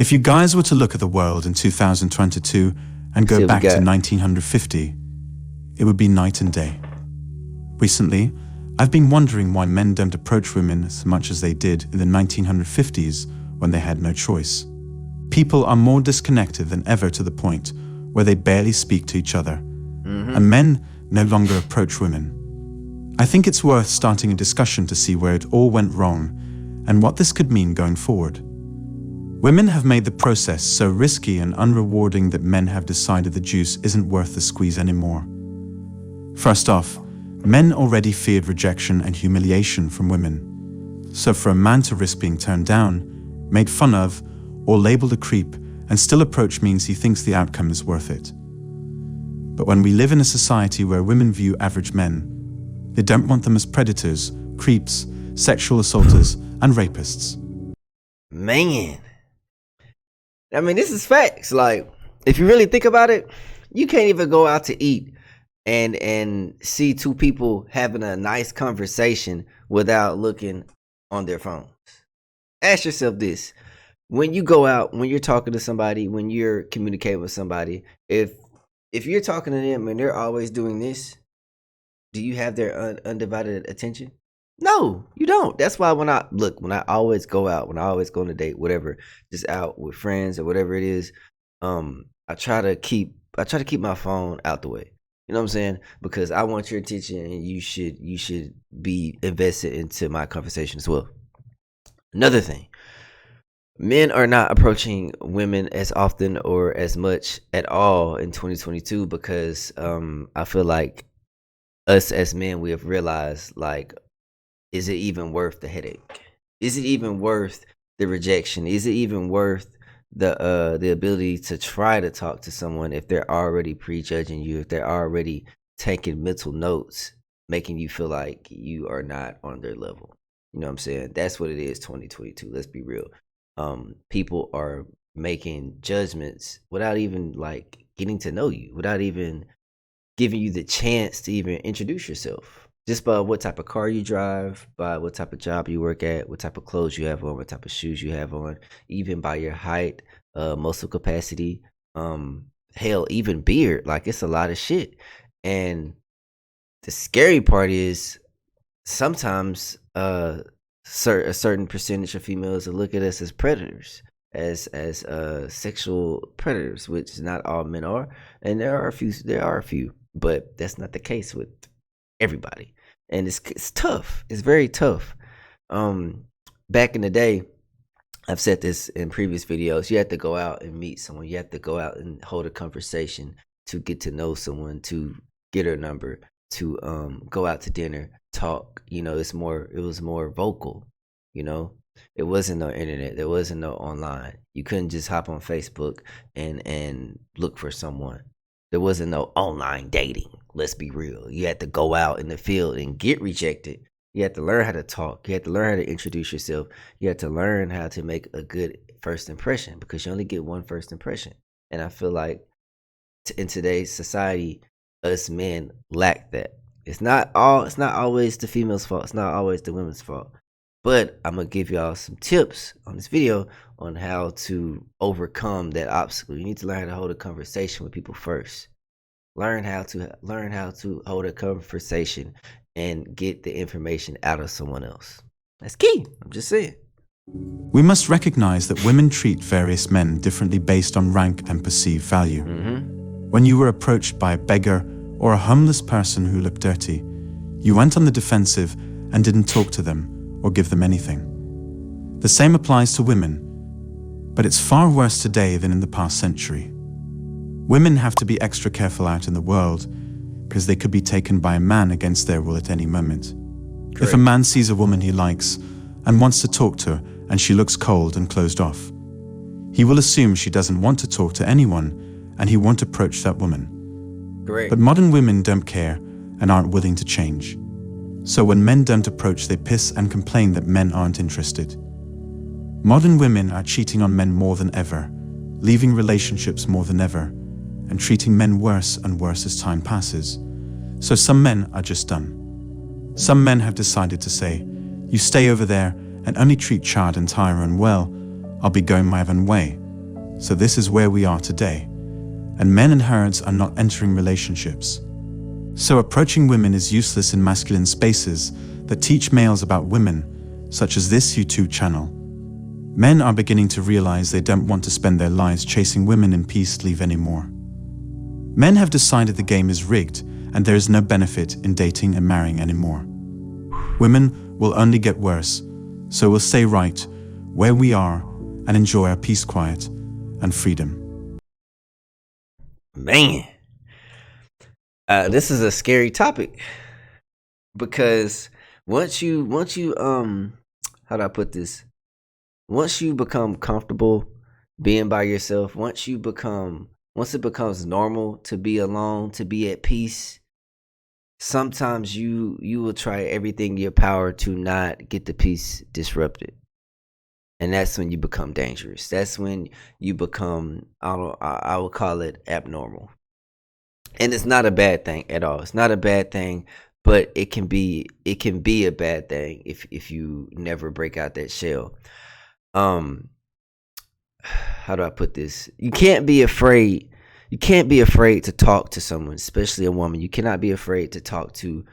If you guys were to look at the world in 2022 and go back to 1950, it would be night and day. Recently, I've been wondering why men don't approach women as much as they did in the 1950s when they had no choice. People are more disconnected than ever to the point where they barely speak to each other, and men no longer approach women. I think it's worth starting a discussion to see where it all went wrong and what this could mean going forward. Women have made the process so risky and unrewarding that men have decided the juice isn't worth the squeeze anymore. First off, men already feared rejection and humiliation from women. So for a man to risk being turned down, made fun of, or labeled a creep and still approach means he thinks the outcome is worth it. But when we live in a society where women view average men, they don't want them as predators, creeps, sexual assaulters, and rapists. Man. I mean, this is facts. Like, if you really think about it, you can't even go out to eat and see two people having a nice conversation without looking on their phones. Ask yourself this. When you go out, when you're talking to somebody, when you're communicating with somebody, if you're talking to them and they're always doing this, do you have their undivided attention? No, you don't. That's why when I always go out, when I always go on a date, whatever, just out with friends or whatever it is, I try to keep my phone out the way. You know what I'm saying? Because I want your attention, and you should be invested into my conversation as well. Another thing, men are not approaching women as often or as much at all in 2022 because I feel like us as men, we have realized, like, is it even worth the headache? Is it even worth the rejection? Is it even worth the ability to try to talk to someone if they're already prejudging you, if they're already taking mental notes, making you feel like you are not on their level? You know what I'm saying? That's what it is, 2022. Let's be real. People are making judgments without even like getting to know you, without even giving you the chance to even introduce yourself. Just by what type of car you drive, by what type of job you work at, what type of clothes you have on, what type of shoes you have on, even by your height, muscle capacity, hell, even beard. Like, it's a lot of shit. And the scary part is sometimes a certain percentage of females will look at us as predators, as sexual predators, which not all men are, and there are a few, but that's not the case with everybody. And it's tough. It's very tough. Back in the day, I've said this in previous videos, you have to go out and meet someone. You have to go out and hold a conversation to get to know someone, to get her number, to go out to dinner, talk. You know, it was more vocal, you know. It wasn't no internet. There wasn't no online. You couldn't just hop on Facebook and look for someone. There wasn't no online dating. Let's be real. You had to go out in the field and get rejected. You had to learn how to talk. You had to learn how to introduce yourself. You had to learn how to make a good first impression, because you only get one first impression. And I feel like in today's society, us men lack that. It's not always the female's fault. It's not always the women's fault. But I'm going to give y'all some tips on this video on how to overcome that obstacle. You need to learn how to hold a conversation with people first. Learn how to hold a conversation and get the information out of someone else. That's key. I'm just saying. We must recognize that women treat various men differently based on rank and perceived value. When you were approached by a beggar or a homeless person who looked dirty, you went on the defensive and didn't talk to them or give them anything. The same applies to women, but it's far worse today than in the past century. Women have to be extra careful out in the world because they could be taken by a man against their will at any moment. Correct. If a man sees a woman he likes and wants to talk to her and she looks cold and closed off, he will assume she doesn't want to talk to anyone and he won't approach that woman. Correct. But modern women don't care and aren't willing to change. So when men don't approach, they piss and complain that men aren't interested. Modern women are cheating on men more than ever, leaving relationships more than ever, and treating men worse and worse as time passes. So some men are just done. Some men have decided to say, you stay over there and only treat Chad and Tyra well, I'll be going my own way, So this is where we are today. And men and herds are not entering relationships. So approaching women is useless in masculine spaces that teach males about women, such as this YouTube channel. Men are beginning to realize they don't want to spend their lives chasing women in peace leave anymore. Men have decided the game is rigged and there is no benefit in dating and marrying anymore. Women will only get worse, so we'll stay right where we are and enjoy our peace, quiet, and freedom. Man, this is a scary topic because once you how do I put this? Once you become comfortable being by yourself, once it becomes normal to be alone, to be at peace, sometimes you will try everything in your power to not get the peace disrupted. And that's when you become dangerous. That's when you become, I would call it abnormal. And it's not a bad thing at all. It's not a bad thing, but it can be a bad thing if you never break out that shell. How do I put this? You can't be afraid to talk to someone, especially a woman. You cannot be afraid to talk to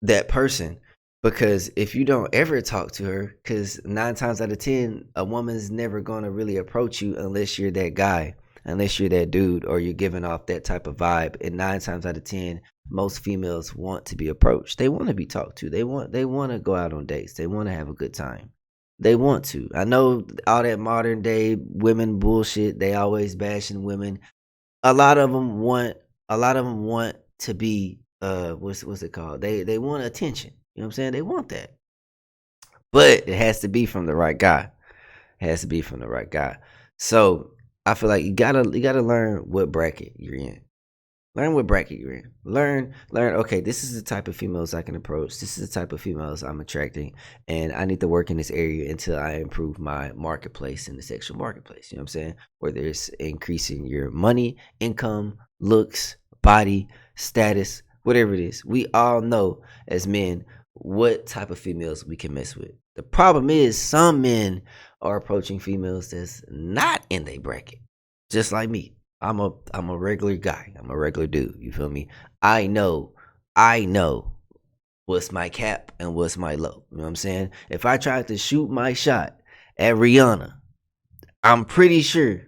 that person, because if you don't ever talk to her, because 9 times out of 10, a woman's never going to really approach you unless you're that guy, unless you're that dude, or you're giving off that type of vibe. And 9 times out of 10, most females want to be approached. They want to be talked to. They want to go out on dates. They want to have a good time. They want to. I know all that modern day women bullshit. They always bashing women. A lot of them want to be what's it called? They want attention. You know what I'm saying? They want that. But it has to be from the right guy. It has to be from the right guy. So I feel like you gotta learn what bracket you're in. Learn what bracket you're in. Learn, okay, this is the type of females I can approach. This is the type of females I'm attracting. And I need to work in this area until I improve my marketplace in the sexual marketplace. You know what I'm saying? Whether it's increasing your money, income, looks, body, status, whatever it is. We all know as men what type of females we can mess with. The problem is some men are approaching females that's not in their bracket. Just like me. I'm a regular guy. I'm a regular dude. You feel me? I know what's my cap and what's my low. You know what I'm saying? If I tried to shoot my shot at Rihanna, I'm pretty sure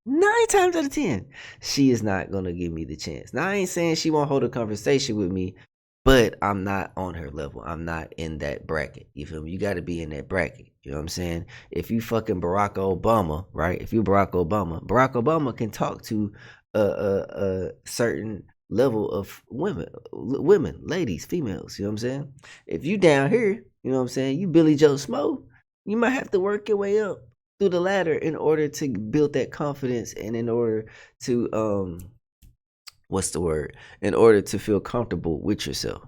9 times out of 10, she is not gonna give me the chance. Now I ain't saying she won't hold a conversation with me, but I'm not on her level. I'm not in that bracket. You feel me? You gotta be in that bracket. You know what I'm saying? If you fucking Barack Obama, right? If you Barack Obama can talk to a certain level of women, ladies, females. You know what I'm saying? If you down here, you know what I'm saying? You Billy Joe Smo, you might have to work your way up through the ladder in order to build that confidence and in order to in order to feel comfortable with yourself.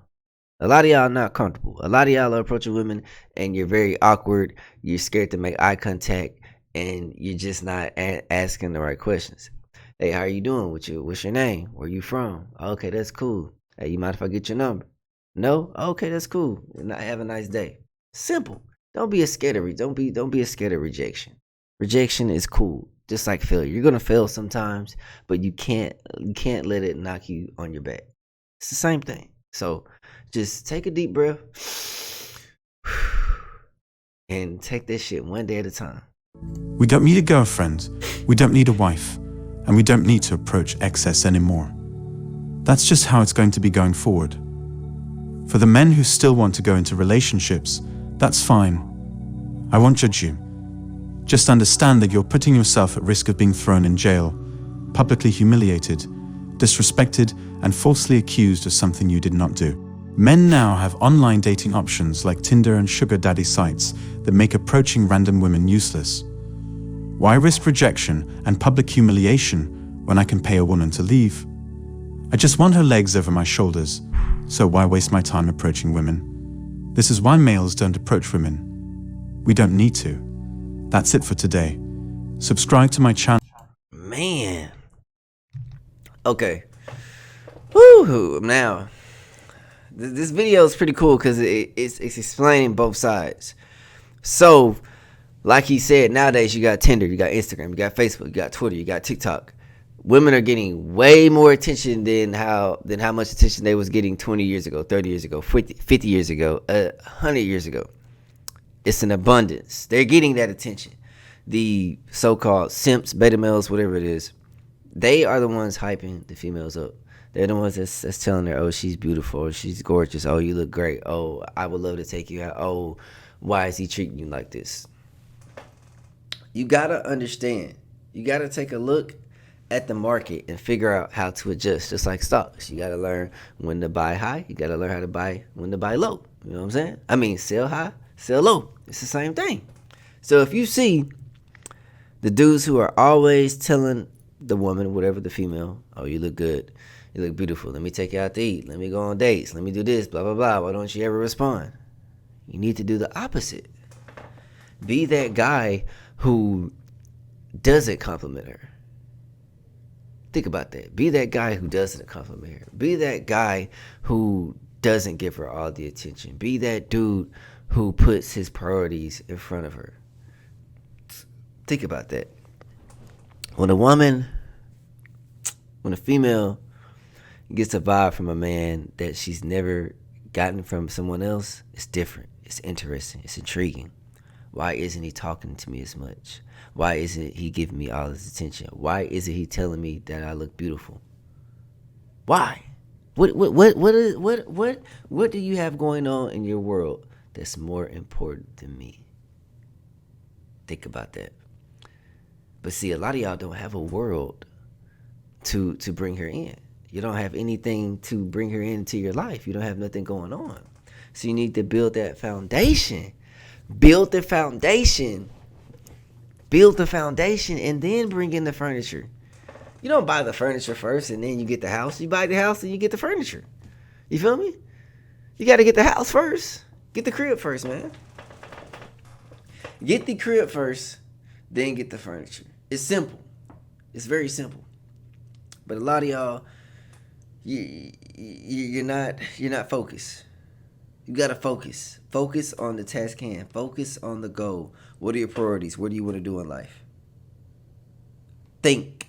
A lot of y'all are not comfortable. A lot of y'all are approaching women and you're very awkward. You're scared to make eye contact and you're just not asking the right questions. Hey, how are you doing? What's your name? Where you from? Okay, that's cool. Hey, you mind if I get your number? No? Okay, that's cool. Have a nice day. Simple. Don't be scared of rejection. Rejection is cool. Just like failure. You're gonna fail sometimes, but you can't let it knock you on your back. It's the same thing. So just take a deep breath and take this shit one day at a time. We don't need a girlfriend, we don't need a wife, and we don't need to approach excess anymore. That's just how it's going to be going forward. For the men who still want to go into relationships, that's fine. I won't judge you. Just understand that you're putting yourself at risk of being thrown in jail, publicly humiliated, disrespected, and falsely accused of something you did not do. Men now have online dating options like Tinder and sugar daddy sites that make approaching random women useless. Why risk rejection and public humiliation when I can pay a woman to leave? I just want her legs over my shoulders, so why waste my time approaching women? This is why males don't approach women. We don't need to. That's it for today. Subscribe to my channel. Man. Okay. Woo! Now, this video is pretty cool because it's explaining both sides. So, Like he said, nowadays you got Tinder, you got Instagram, you got Facebook, you got Twitter, you got TikTok. Women are getting way more attention than how much attention they was getting 20 years ago, 30 years ago, 50 years ago, 100 years ago. It's an abundance. They're getting that attention. The so-called simps, beta males, whatever it is, they are the ones hyping the females up. They're the ones that's telling her, oh, she's beautiful, she's gorgeous, oh, you look great, oh, I would love to take you out, oh, why is he treating you like this? You gotta understand. You gotta take a look at the market and figure out how to adjust, just like stocks. You gotta learn when to buy high. You gotta learn how to buy when to buy low. You know what I'm saying? I mean, sell high, sell low. It's the same thing. So if you see the dudes who are always telling the woman, whatever the female, oh, you look good, you look beautiful, let me take you out to eat, let me go on dates, let me do this, blah, blah, blah, why don't you ever respond? You need to do the opposite. Be that guy who doesn't compliment her. Think about that. Be that guy who doesn't compliment her. Be that guy who doesn't give her all the attention. Be that dude who puts his priorities in front of her. Think about that. When a female gets a vibe from a man that she's never gotten from someone else, it's different. It's interesting. It's intriguing. Why isn't he talking to me as much? Why isn't he giving me all his attention? Why isn't he telling me that I look beautiful? Why? What do you have going on in your world that's more important than me? Think about that. But see, a lot of y'all don't have a world to bring her in. You don't have anything to bring her into your life. You don't have nothing going on. So you need to build that foundation. Build the foundation. Build the foundation and then bring in the furniture. You don't buy the furniture first and then you get the house. You buy the house and you get the furniture. You feel me? You got to get the house first. Get the crib first, man. Get the crib first, then get the furniture. It's simple. It's very simple. But a lot of y'all, you're not focused. You gotta focus. Focus on the task hand. Focus on the goal. What are your priorities? What do you want to do in life? Think.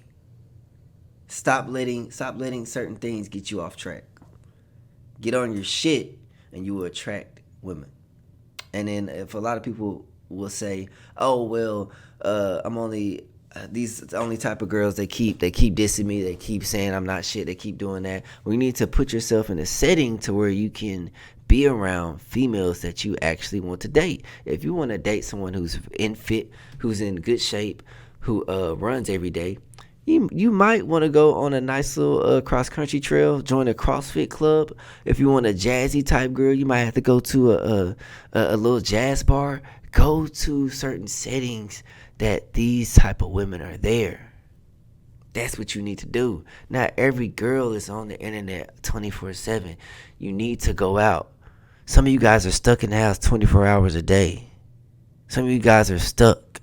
Stop letting certain things get you off track. Get on your shit, and you will attract women. And then if a lot of people will say, "Oh well, I'm only." These are the only type of girls they keep dissing me. They keep saying I'm not shit. They keep doing that. Well, you need to put yourself in a setting to where you can be around females that you actually want to date. If you want to date someone who's in fit, who's in good shape, who runs every day, you might want to go on a nice little cross country trail, join a CrossFit club. If you want a jazzy type girl, you might have to go to a little jazz bar. Go to certain settings that these type of women are there. That's what you need to do. Not every girl is on the internet 24/7. You need to go out. Some of you guys are stuck in the house 24 hours a day. Some of you guys are stuck.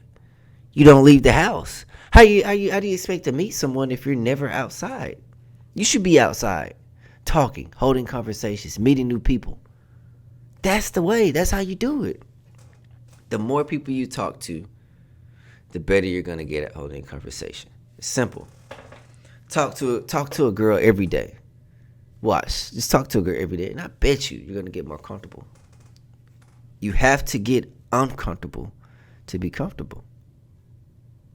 You don't leave the house. How do you expect to meet someone if you're never outside? You should be outside, talking, holding conversations, meeting new people. That's the way. That's how you do it. The more people you talk to, the better you're gonna get at holding a conversation. It's simple. Talk to a girl every day. Watch. Just talk to a girl every day, and I bet you're gonna get more comfortable. You have to get uncomfortable to be comfortable.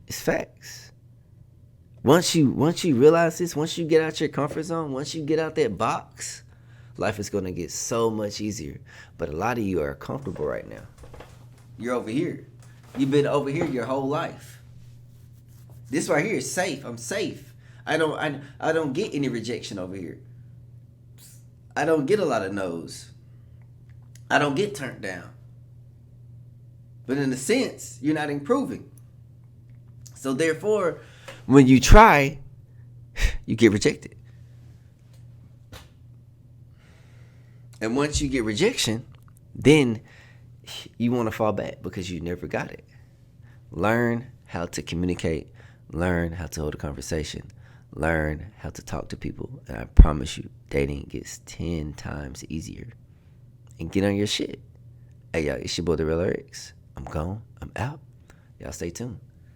It's facts. Once you realize this, once you get out your comfort zone, once you get out that box, life is gonna get so much easier. But a lot of you are comfortable right now. You're over here. You've been over here your whole life. This right here is safe. I'm safe. I don't get any rejection over here. I don't get a lot of no's. I don't get turned down. But in a sense, you're not improving. So therefore, when you try, you get rejected. And once you get rejection, then you want to fall back because you never got it. Learn how to communicate. Learn how to hold a conversation. Learn how to talk to people. And I promise you, dating gets 10 times easier. And get on your shit. Hey, y'all, it's your boy, The Real Erics. I'm gone. I'm out. Y'all stay tuned.